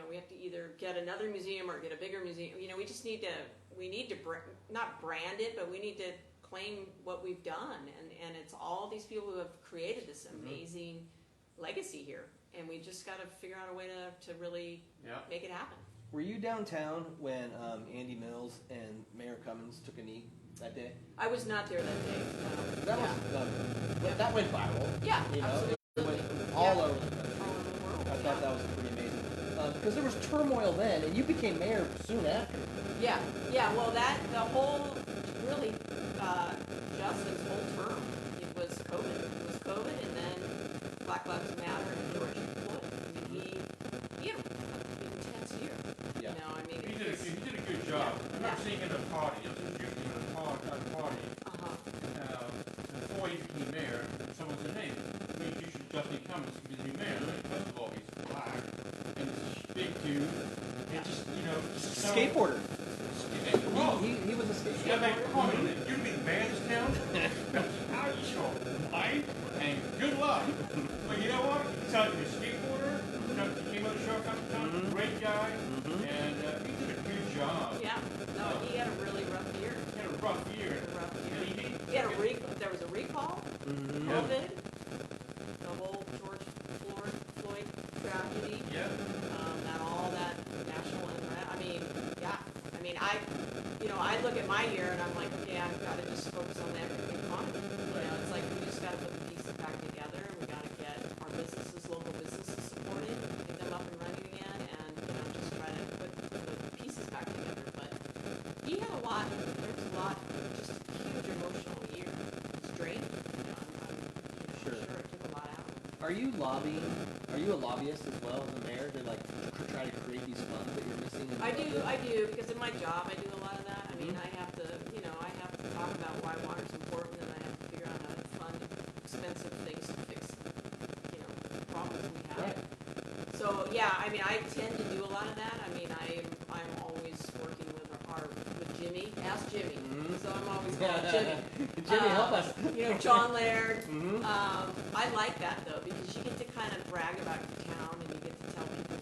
We have to either get another museum or get a bigger museum. We just need to. We need to not brand it, but we need to claim what we've done, and it's all these people who have created this amazing legacy here, and we just got to figure out a way to really make it happen. Were you downtown when Andy Mills and Mayor Cummins took a knee that day? I was not there that day. That went viral. Yeah, absolutely. It went all over the country. All over the world. I thought that was pretty amazing because there was turmoil then, and you became mayor soon after. Yeah. Well, Justin's whole term, it was COVID, and then Black Lives Matter and George Floyd. I mean, he had an intense year. Yeah. He did a good job. I remember seeing him at a party. I was introducing him at a party. Before he became mayor, someone said, "Hey, we introduce you to Justin Cummins to be the new mayor." First of all, he's black and he's a big dude. And just skateboarder. Well, he was a skateboarder. Yeah, man, come on, you be the mayor of this town? How are you sure? Right? And good luck. But you know what? He's a skateboarder. He came on the show a couple times. Great guy. And he did a good job. Yeah. No, he had a really rough year. He had a rough year. He had there was a recall, COVID, the whole George Floyd tragedy. Yeah. All that national unrest. I look at my year and I'm like, okay, I've got to just focus on the economy. It's like we just got to put the pieces back together. We got to get our local businesses supported, get them up and running again, and just try to put the pieces back together. But he had a lot. There's a lot. Just a huge emotional year. It's draining. I'm sure it took a lot out. Are you lobbying? Are you a lobbyist as well as a mayor to try to create these funds that you're missing? I do because in my job I do a lot of that. I mean, I have to talk about why water's important, and I have to figure out how to fund expensive things to fix, problems we have. Right. So I tend to do a lot of that. I'm always working with Jimmy. Ask Jimmy. So I'm always calling Jimmy. Jimmy, help us. John Laird. I like that though because you get to kind of brag about your town, and you get to tell people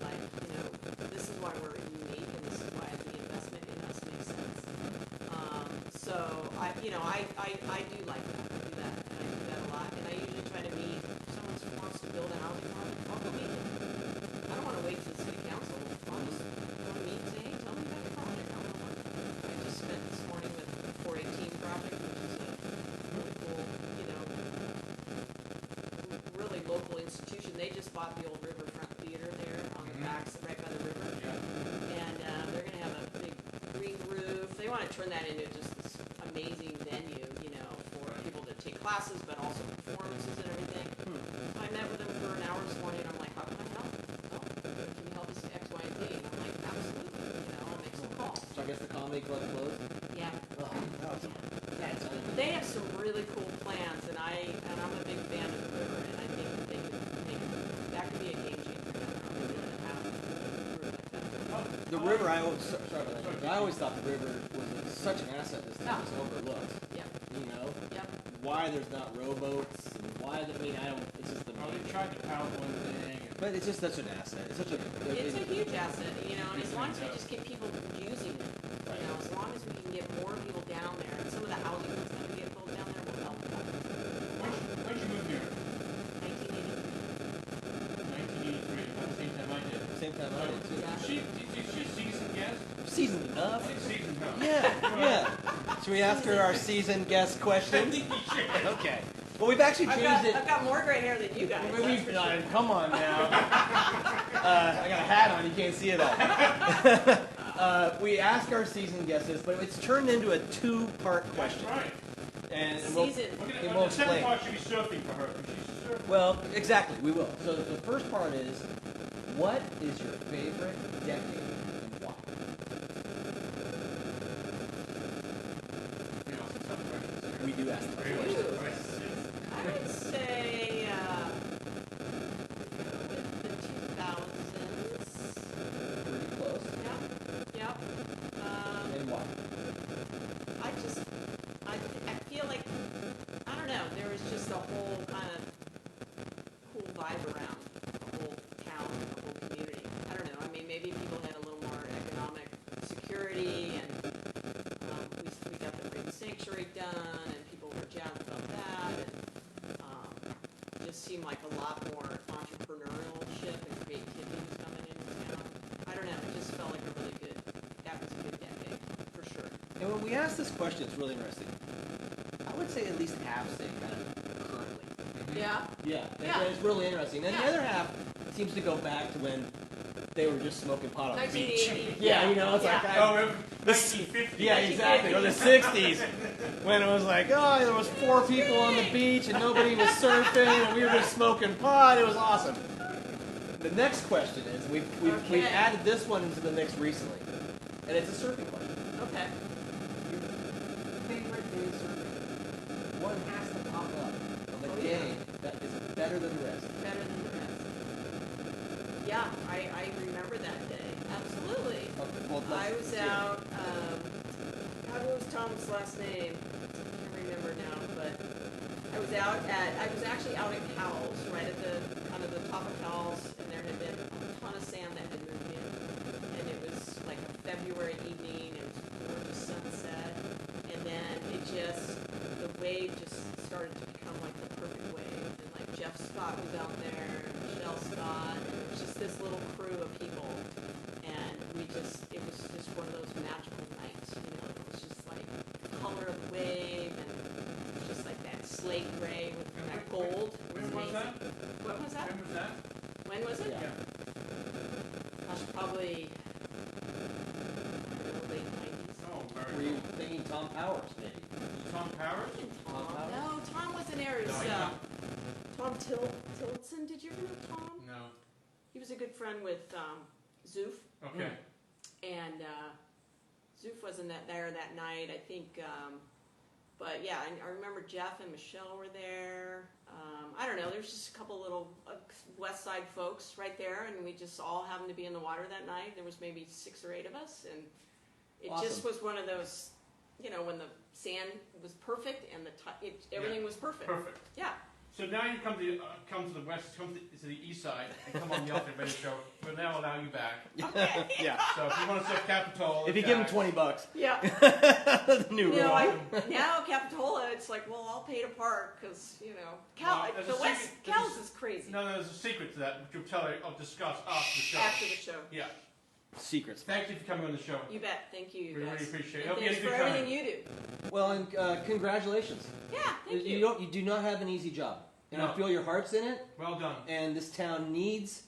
this is why we're unique, and this is why the investment in us makes sense. So I do like that. I do that, and I do that a lot. And I usually try to meet if someone wants to build a housing project. I'll go meet them. I don't want to wait till the city council. I'll just go meet and say, hey, tell me about your project. I just spent this morning with the 418 project, which is a really cool, really local institution. They just bought the old Riverfront Theater there on the backs, right by the river. And they're going to have a big green roof. They want to turn that into just this amazing venue, for people to take classes, but also performances and everything. So I met with them for an hour this morning, and I'm like, how can I help? Oh, can you help us X, Y, and Z? And I'm like, absolutely. I'll make some calls. So I guess the comedy club closed? Yeah. Oh, that's good. They have some really cool plans, and I'm a big fan of the river, and I think that that could be a game changer down there. The river, I always thought the river was such an asset this town is overlooked. Yep. Why there's not rowboats, and why it's just the They tried to pound one thing. But it's just such an asset. It's a huge asset, and as long as we just get people using it, as long as we can get more people down there, and some of the housing that's going to get built down there will help. When did you move here? 1983. About the same time I did. Same time I did too. Yeah. She a seasoned guest? Seasoned enough. Seasoned enough. Yeah. Should we ask her our seasoned guest question? I think you should. Okay. Well, we've actually changed it. I've got more gray hair than you guys. Come on now. I got a hat on. You can't see it all. We ask our seasoned guests this, but it's turned into a two-part question. That's right. And Season. we'll The second explain. part should be surfing for her. She's surfing. Well, exactly. We will. So the first part is, what is your favorite decade and why? You know, it's a tough question. We do ask the Very question. much. Right. I would say the 2000s. Pretty close. Yep. And why? I feel like, I don't know, there was just a whole kind of cool vibe around the whole town, the whole community. I don't know, I mean, maybe people had a little more economic security and we got the Marine Sanctuary done and people were jazzed about that and it just seemed like a lot more entrepreneurship and creativity was coming into town. I don't know, it just felt like that was a good decade, for sure. And when we ask this question, it's really interesting. I would say at least half say kind of currently. Yeah? Yeah, Yeah. it's really interesting. And the Yeah. other half seems to go back to when they were just smoking pot on the beach. 1980. Yeah, you know, it's like Oh, 1950. Yeah, 1950. exactly. Or the 60s, when it was like, oh, there was 4 people on the beach and nobody was surfing and we were just smoking pot. It was awesome. The next question is, we've added this one into the mix recently, and it's a surfing question. Okay. Your favorite day surfing? One has to pop up on the day that is better than the rest. Better than the rest. Yeah, I remember that day. Absolutely. Okay, well, I was let's hear it. out, God, what was Tom's last name? I can't remember now, but I was actually out at Cowles, right at the, kind of the top of Cowles, and there had been a ton of sand that had moved in. And it was like a February evening, it was a gorgeous sunset, and then the wave just started to become like the perfect wave. And like Jeff Scott was out there, and Michelle Scott, and it was just this little crew of people. And it was just one of those magical nights, you know, it was just like the color of the wave, and it was just like that slate gray with that gold. It When was amazing. that? What was that? When was that? When was it? Yeah. Gosh, probably, I don't know, late 90s. Oh, Were very you cool. thinking Tom Powers, maybe? Tom Powers? Tom. Powers? No, Tom wasn't there. It was, No, he's not. Tom Tillotson. Did you ever know Tom? No. He was a good friend with Zoof, Okay. and Zoof wasn't there that night, I think. But yeah, I remember Jeff and Michelle were there. I don't know, there was just a couple little West Side folks right there, and we just all happened to be in the water that night. There was maybe 6 or 8 of us, and it just Awesome. was one of those, you know, when the sand was perfect and everything was perfect. Perfect. Yeah. So now you come to the west, come to the east side, and come on the Ultimate Radio Show. We'll now allow you back. Okay. Yeah. So if you want to surf Capitola, If you give him $20, Yeah. the new You know, rule. now Capitola, it's like, well, I'll pay to park because, you know, No, there's a secret- Cal's is crazy. No, there's a secret to that, which you'll tell her, I'll discuss after the show. After the show. Yeah. Secrets. Thank you for coming on the show. You bet. Thank you, We guys. really appreciate it. And Hope you thanks had a for good everything time. you do. Well, and congratulations. Yeah, thank you. You do not have an easy job, and I No. feel your heart's in it. Well done. And this town needs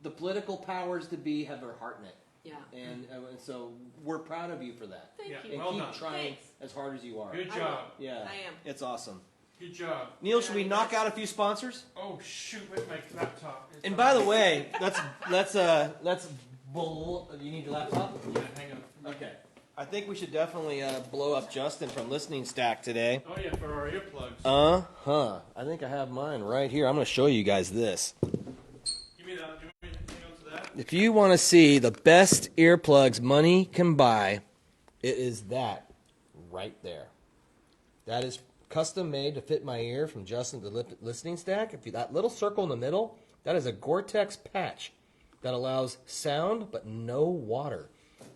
the political powers to be have their heart in it, Yeah. and so we're proud of you for that. Thank Yeah. you. And Well keep done. trying Thanks. as hard as you are. Good I job. Yeah, I am. It's awesome. Good job. Neil, should we Yeah, knock yes. out a few sponsors? Oh shoot! Where's my laptop? It's And on- by the way, let's bull. You need your laptop? Yeah, hang on. Okay. I think we should definitely blow up Justin from Listening Stack today. Oh yeah, for our earplugs. I think I have mine right here. I'm going to show you guys this. Give me that. Give me hang on to that. If you want to see the best earplugs money can buy, it is that right there. That is custom made to fit my ear from Justin the Listening Stack. If you, that little circle in the middle, that is a Gore-Tex patch that allows sound but no water.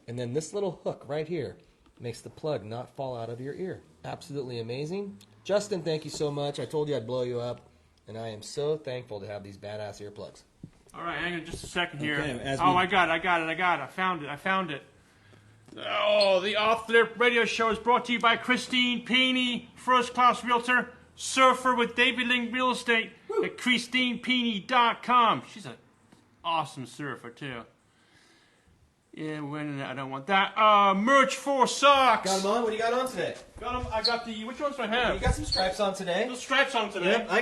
And then this little hook right here makes the plug not fall out of your ear. Absolutely amazing. Justin, thank you so much. I told you I'd blow you up, and I am so thankful to have these badass earplugs. All right, hang on just a second here. Okay, as oh, we- I got it. I found it. Oh, the Off the Lip Radio Show is brought to you by Christine Peeney, First Class Realtor. surfer with David Ling Real Estate at ChristinePeeny.com. She's an awesome surfer, too. Yeah, I don't want that. Merch for socks. Got them on? What do you got on today? Got 'em. I got the, which ones do I have? You got some stripes on today. Little stripes on today. Yep, I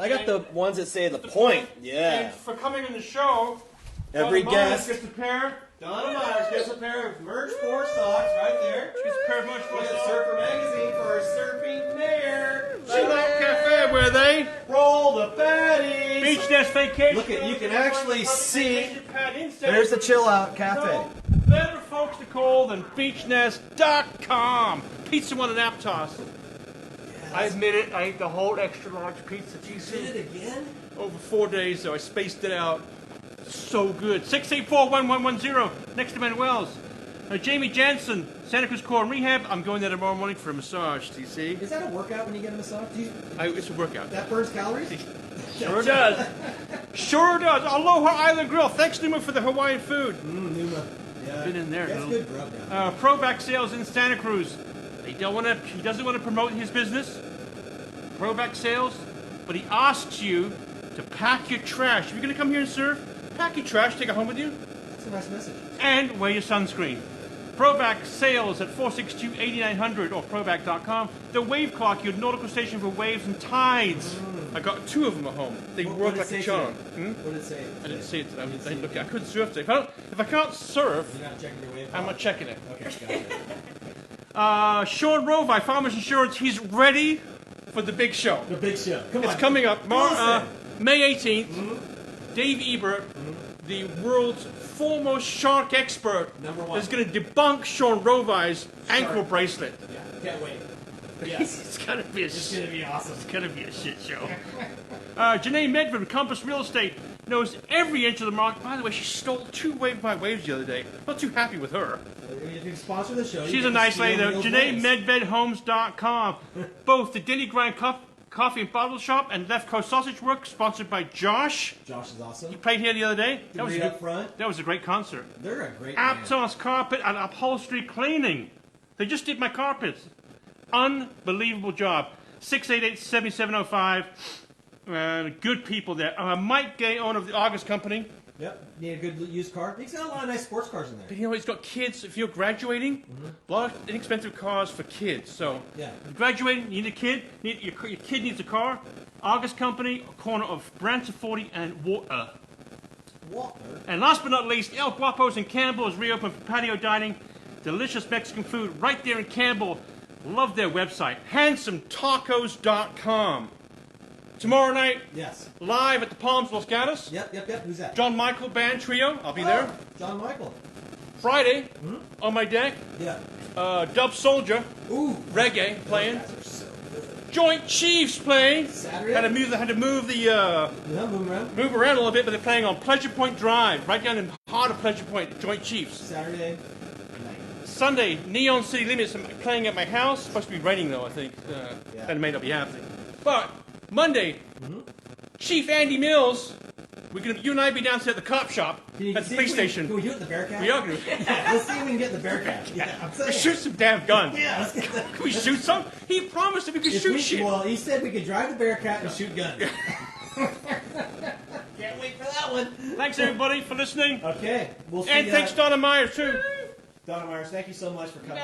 got the ones that say the point. Yeah. And for coming in the show, Every Donna Meyers guest. gets a pair. Donna Meyers gets a pair of Merch 4 socks right there. She gets a pair of Merch We 4 got socks. Surfer Magazine for our surfing mayor. Chill Out Cafe, where they Roll the fatties. Beach Nest Vacation. Look at, you can actually see. There's There's the Chill Out Cafe. Better folks to call than beachnest.com. Pizza one and Aptos. I admit it, I ate the whole extra large pizza. Did it again? Over 4 days, so I spaced it out. So good. 684-1110, next to Manuel's. Jamie Jansen, Santa Cruz Core and Rehab. I'm going there tomorrow morning for a massage, TC. Is that a workout when you get a massage? It's a workout. That burns calories? Sure does. Sure does. Aloha Island Grill. Thanks, Numa, for the Hawaiian food. Numa. Yeah. Been in there. That's good grub now. Provac Sales in Santa Cruz. He doesn't want to promote his business. Provac Sales, but he asks you to pack your trash. If you're going to come here and surf, pack your trash, take it home with you, That's a nice message. and wear your sunscreen. Provac Sales at 462-8900 or provac.com. The Wave Clock, your nautical station for waves and tides. I got 2 of them at home. They work like a charm. What did it say? I didn't see it today. I didn't look. I couldn't surf today. If I can't surf, You're not checking your wave. I'm not checking it. Okay, gotcha. Sean Rovi, Farmers Insurance, he's ready for the big show. The big show. Come It's on. coming up Listen. May 18th. Dave Ebert, the world's foremost shark expert, #1. is going to debunk Sean Rovi's ankle bracelet. Yeah, can't wait. Yes. It's going to be It's going to be awesome. It's going to be a shit show. Janae Medved, Compass Real Estate, knows every inch of the market. By the way, she stole 2 Wave by Waves the other day. Not too happy with her. If you sponsor the show, She's a nice lady, though. JanaeMedvedHomes.com. Both the Daily Grind Coffee and Bottle Shop and Left Coast Sausage Works, sponsored by Josh. Josh is awesome. He played here the other day. That was, Up front. that was a great concert. They're a great band. Aptos Carpet and Upholstery Cleaning. They just did my carpets. Unbelievable job. 688-7705. Good people there. Mike Gay, owner of the August Company. Yep. Need a good used car. He's got a lot of nice sports cars in there. But you know, he's got kids. If you're graduating, a lot of inexpensive cars for kids. So, Yeah. if you're graduating, you need a kid. Your kid needs a car. August Company, corner of Branch of 40 and Water. Walker. And last but not least, El Guapos in Campbell is reopened for patio dining. Delicious Mexican food right there in Campbell. Love their website. HandsomeTacos.com. Tomorrow night, Yes. live at the Palms Los Gatos. Yep. Who's that? John Michael Band Trio. I'll be there. John Michael. Friday, on my deck, Yeah. Dub Soldier, Ooh. reggae playing. Those guys are so good. Joint Chiefs playing. Saturday? Had to move the Yeah, move around. move around a little bit, but they're playing on Pleasure Point Drive, right down in the heart of Pleasure Point. Joint Chiefs. Saturday night. Sunday, Neon City Limits. I'm playing at my house. Supposed to be raining though, I think. Yeah. That may not be happening. But Monday, Chief Andy Mills. You and I be downstairs at the cop shop at the police station. Can we do it in the Bearcat? We are going to. Yeah, let's see if we can get in the Bearcat. Yeah, I'm saying. Let's shoot some damn guns. Yeah, let's get that. Can we shoot some? He promised that we could shoot shit. Well, he said we could drive the Bearcat and shoot guns. Can't wait for that one. Thanks everybody for listening. Okay, we'll see And thanks Donna Meyers too. Donna Meyers, thank you so much for coming.